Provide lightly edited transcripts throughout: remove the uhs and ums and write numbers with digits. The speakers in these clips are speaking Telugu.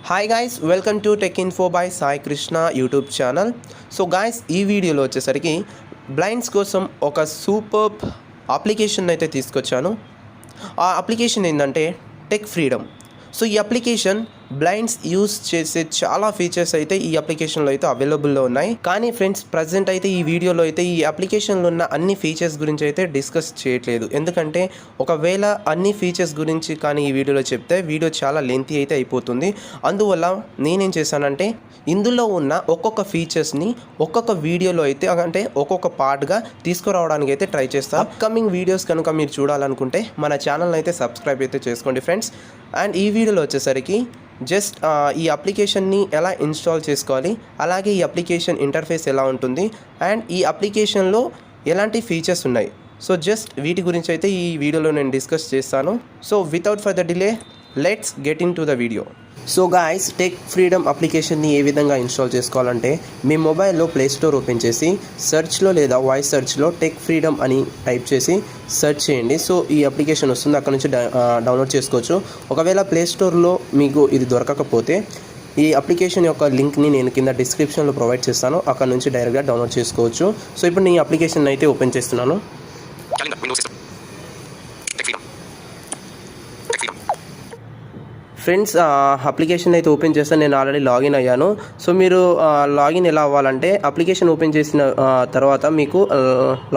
Hi guys, welcome to tech info by Sai Krishna YouTube channel. So guys, ఈ వీడియోలో వచ్చేసరికి బ్లైండ్స్ కోసం ఒక సూపర్బ్ అప్లికేషన్ అయితే తీసుకొచ్చాను. ఆ అప్లికేషన్ ఏంటంటే టెక్ ఫ్రీడమ్. సో ఈ అప్లికేషన్ బ్లైండ్స్ యూస్ చేసే చాలా ఫీచర్స్ అయితే ఈ అప్లికేషన్లో అయితే అవైలబుల్లో ఉన్నాయి. కానీ ఫ్రెండ్స్, ప్రజెంట్ అయితే ఈ వీడియోలో అయితే ఈ అప్లికేషన్లో ఉన్న అన్ని ఫీచర్స్ గురించి అయితే డిస్కస్ చేయట్లేదు. ఎందుకంటే ఒకవేళ అన్ని ఫీచర్స్ గురించి కానీ ఈ వీడియోలో చెప్తే వీడియో చాలా లెంతీ అయితే అయిపోతుంది. అందువల్ల నేనేం చేశానంటే ఇందులో ఉన్న ఒక్కొక్క ఫీచర్స్ని ఒక్కొక్క వీడియోలో అయితే అంటే ఒక్కొక్క పార్ట్గా తీసుకురావడానికి అయితే ట్రై చేస్తాను. అప్కమింగ్ వీడియోస్ కనుక మీరు చూడాలనుకుంటే మన ఛానల్ని అయితే సబ్స్క్రైబ్ అయితే చేసుకోండి ఫ్రెండ్స్. అండ్ ఈ వీడియోలో వచ్చేసరికి జస్ట్ ఈ అప్లికేషన్ని ఎలా ఇన్స్టాల్ చేసుకోవాలి, అలాగే ఈ అప్లికేషన్ ఇంటర్ఫేస్ ఎలా ఉంటుంది, అండ్ ఈ అప్లికేషన్లో ఎలాంటి ఫీచర్స్ ఉన్నాయి, సో జస్ట్ వీటి గురించి అయితే ఈ వీడియోలో నేను డిస్కస్ చేస్తాను. So without further delay, let's get in to the video. So guys, tech freedom అప్లికేషన్ని ఏ విధంగా ఇన్స్టాల్ చేసుకోవాలంటే మీ మొబైల్లో ప్లే స్టోర్ ఓపెన్ చేసి సెర్చ్లో లేదా వాయిస్ సెర్చ్లో టెక్ ఫ్రీడమ్ అని టైప్ చేసి సెర్చ్ చేయండి. సో ఈ అప్లికేషన్ వస్తుంది, అక్కడ నుంచి డౌన్లోడ్ చేసుకోవచ్చు. ఒకవేళ ప్లే స్టోర్లో మీకు ఇది దొరకకపోతే ఈ అప్లికేషన్ యొక్క లింక్ని నేను కింద డిస్క్రిప్షన్లో ప్రొవైడ్ చేస్తాను, అక్కడ నుంచి డైరెక్ట్గా డౌన్లోడ్ చేసుకోవచ్చు. సో ఇప్పుడు నేను ఈ అప్లికేషన్ అయితే ఓపెన్ చేస్తున్నాను. ఫ్రెండ్స్, అప్లికేషన్ అయితే ఓపెన్ చేస్తాను. నేను ఆల్రెడీ లాగిన్ అయ్యాను. సో మీరు లాగిన్ ఎలా అవ్వాలంటే అప్లికేషన్ ఓపెన్ చేసిన తర్వాత మీకు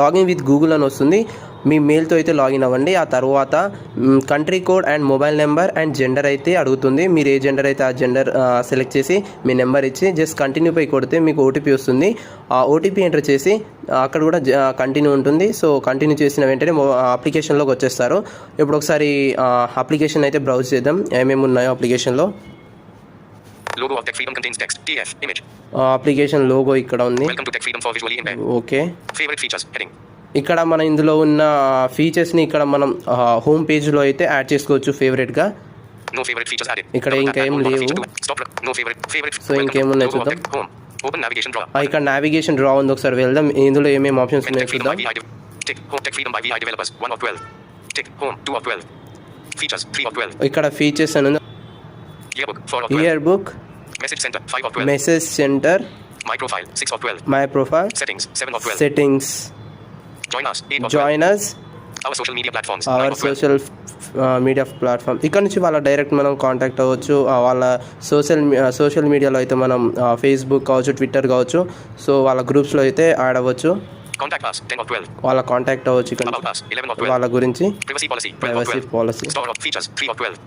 లాగిన్ విత్ గూగుల్ అని వస్తుంది. మీ మెయిల్తో అయితే లాగిన్ అవ్వండి. ఆ తర్వాత country code and mobile number and gender అయితే అడుగుతుంది. మీరు ఏ జెండర్ అయితే ఆ జెండర్ సెలెక్ట్ చేసి మీ నెంబర్ ఇచ్చి జస్ట్ కంటిన్యూ పై కొడితే మీకు ఓటీపీ వస్తుంది. ఆ ఓటీపీ ఎంటర్ చేసి అక్కడ కూడా కంటిన్యూ ఉంటుంది. సో కంటిన్యూ చేసిన వెంటనే అప్లికేషన్లోకి వచ్చేస్తారు. ఇప్పుడు ఒకసారి అప్లికేషన్ అయితే బ్రౌజ్ చేద్దాం, ఏమేమి ఉన్నాయో అప్లికేషన్లో. Logo of Tech Freedom contains text, TF, image. Application logo ఇక్కడ ఉంది. Welcome to Tech Freedom for visually impaired. Okay. Favorite features, heading. ఇక్కడ మన ఇందులో ఉన్న ఫీచర్స్ని ఇక్కడ మనం హోమ్ పేజ్లో అయితే యాడ్ చేసుకోవచ్చు ఫేవరెట్గా. No favorite features added. ఇక్కడ ఇంకేం లేవు. No favorite. సో ఇంకేమున్నాయి చూద్దాం. Open navigation draw. ఇక్కడ నావిగేషన్ డ్రా ఉంది, ఒకసారి వెళ్దాం. ఇందులో ఏమేమి ఆప్షన్స్ ఉన్నాయో చూద్దాం. Tech Freedom by VI developers 1 of 12. Tech Home 2 of 12. Features 3 of 12. ఇక్కడ ఫీచర్స్ అని ఉంది. Yearbook 4 of 12. Yearbook. Message Center 5 of 12. Message Center. My Profile 6 of 12. My Profile. Settings 7 of 12. Settings. Join us 8 of 12. Join us. Our social media platforms. Our social media platform. ఇక్కడ నుంచి వాళ్ళ డైరెక్ట్ మనం కాంటాక్ట్ అవ్వచ్చు. వాళ్ళ సోషల్ మీడియాలో అయితే మనం ఫేస్బుక్ కావచ్చు, ట్విట్టర్ కావచ్చు. సో వాళ్ళ గ్రూప్స్లో అయితే యాడ్ అవ్వచ్చు. Contact us 10 of 12. వాళ్ళ కాంటాక్ట్ అవ్వచ్చు. ఇక్కడ About us 11 of 12. వాళ్ళ గురించి Privacy policy 12 of privacy 12. Policy. Store of features 3 of 12.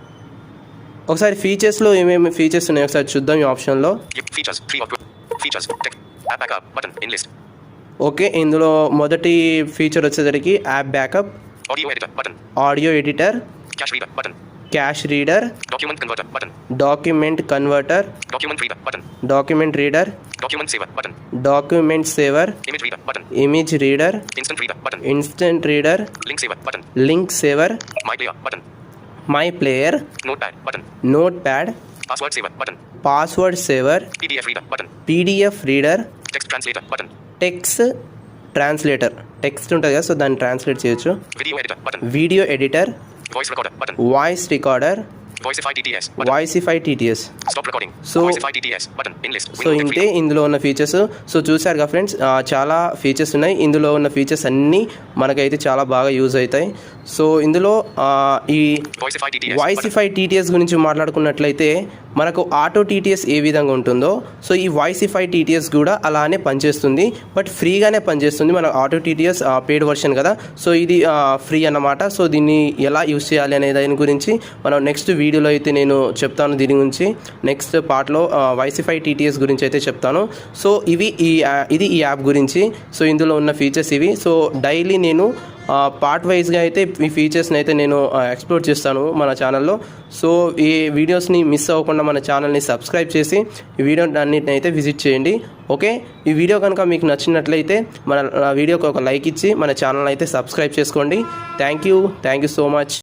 ఒకసారి ఫీచర్స్లో ఏమేమి ఫీచర్స్ ఉన్నాయో ఒకసారి చూద్దాం ఈ ఆప్షన్లో. Features 3 of 12. Features Tech App Backup button in list. Okay, ఇందులో మొదటి ఫీచర్ వచ్చేసరికి app backup, Audio editor button. Audio editor, Cache reader button. Cash reader, Document converter button. Document converter, Document reader button. Document reader, Document saver button. Document saver, Image reader button. Image reader, Instant reader button. Instant reader, Link saver button. Link saver, My player button. My player, Notepad button. Note pad, Password saver button. Password saver, PDF reader button. PDF reader, Text translator button. Text translator, text ఉంటుంది కదా, సో దాన్ని ట్రాన్స్లేట్ చేయొచ్చు. Video editor button. Video editor, Voice recorder button. Voice recorder, Voicify TTS button. Voicify TTS. Stop recording. So- Voicify TTS button in list. So ఇంతే ఇందులో ఉన్న ఫీచర్స్. సో చూసారు కదా ఫ్రెండ్స్, చాలా ఫీచర్స్ ఉన్నాయి. ఇందులో ఉన్న ఫీచర్స్ అన్నీ మనకైతే చాలా బాగా యూజ్ అవుతాయి. సో ఇందులో ఈ Voicify TTS. వాయిసిఫై టీటీఎస్ గురించి మాట్లాడుకున్నట్లయితే మనకు ఆటో టీటీఎస్ ఏ విధంగా ఉంటుందో, సో ఈ వాయిసిఫై టీటీఎస్ కూడా అలానే పనిచేస్తుంది. బట్ ఫ్రీగానే పనిచేస్తుంది. మన ఆటో టీటీఎస్ పెయిడ్ వర్షన్ కదా, సో ఇది ఫ్రీ అన్నమాట. సో దీన్ని ఎలా యూజ్ చేయాలి అనే దాని గురించి మనం నెక్స్ట్ వీడియోలో అయితే నేను చెప్తాను. దీని గురించి నెక్స్ట్ పార్ట్లో వాయిసిఫై టీటీఎస్ గురించి అయితే చెప్తాను. సో ఇది ఈ యాప్ గురించి. సో ఇందులో ఉన్న ఫీచర్స్ ఇవి. సో డైలీ నేను పార్ట్ వైజ్గా అయితే ఈ ఫీచర్స్ని అయితే నేను ఎక్స్ప్లోర్ చేస్తాను మన ఛానల్లో. సో ఈ వీడియోస్ని మిస్ అవ్వకుండా మన ఛానల్ని సబ్స్క్రైబ్ చేసి ఈ వీడియో అన్నిటిని అయితే విజిట్ చేయండి. ఓకే, ఈ వీడియో కనుక మీకు నచ్చినట్లయితే మన వీడియోకి ఒక లైక్ ఇచ్చి మన ఛానల్ అయితే సబ్స్క్రైబ్ చేసుకోండి. Thank you so much.